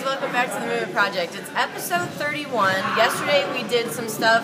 welcome back to the Movement Project. It's episode 31. Yesterday we did some stuff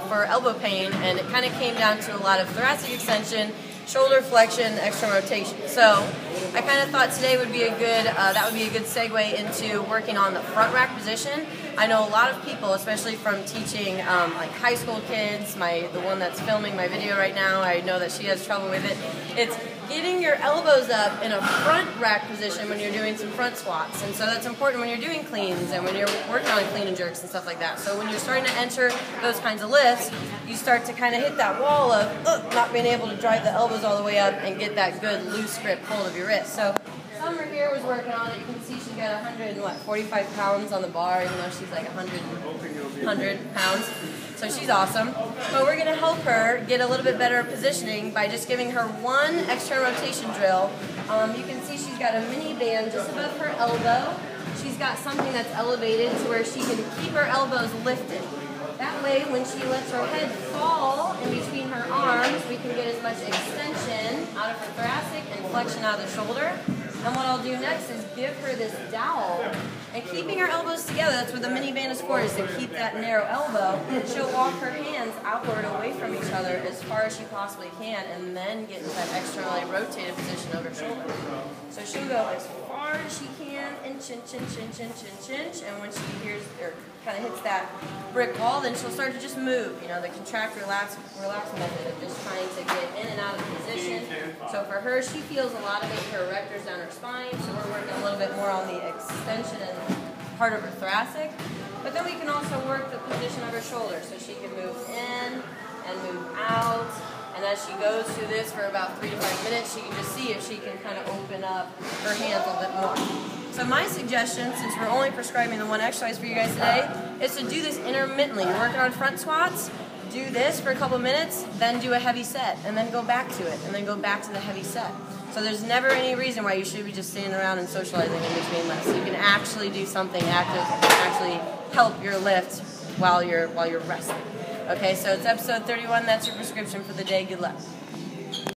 for elbow pain, and it kind of came down to a lot of thoracic extension, shoulder flexion, external rotation. So I kind of thought today would be a good segue into working on the front rack position. I know a lot of people, especially from teaching like high school kids, the one that's filming my video right now, I know that she has trouble with it. It's getting your elbows up in a front rack position when you're doing some front squats. And so that's important when you're doing cleans and when you're working on clean and jerks and stuff like that. So when you're starting to enter those kinds of lifts, you start to kind of hit that wall of not being able to drive the elbows all the way up and get that good loose grip hold of your wrist. So Summer here was working on it. You can see she got 145 pounds on the bar, even though she's like 100 pounds. So she's awesome. But we're going to help her get a little bit better positioning by just giving her one external rotation drill. You can see she's got a mini band just above her elbow. She's got something that's elevated to where she can keep her elbows lifted. That way, when she lets her head fall in between her arms, we can get as much extension out of her thoracic and flexion out of the shoulder. And what I'll do next is give her this dowel. And keeping her elbows together, that's what the mini band is for, is to keep that narrow elbow. She'll walk her hands outward away from each other as far as she possibly can, and then get into that externally rotated position over her shoulder. So she'll go as far as she can, inch, inch, inch, inch, inch, inch, inch, and when she hears, or kind of hits that brick wall, then she'll start to just move. You know, the contract, relax method of just trying to get in and out of position. So for her, she feels a lot of it in her erectors down her spine, so we're working a little bit more on the extension and part of her thoracic. But then we can also work the position of her shoulder, so she can move in and move out. And as she goes through this for about 3 to 5 minutes, she can just see if she can kind of open up her hands a little bit more. So my suggestion, since we're only prescribing the one exercise for you guys today, is to do this intermittently. You're working on front squats, do this for a couple minutes, then do a heavy set, and then go back to it, and then go back to the heavy set. So there's never any reason why you should be just sitting around and socializing in between lifts. You can actually do something active, actually help your lift while you're resting. Okay, so it's episode 31. That's your prescription for the day. Good luck.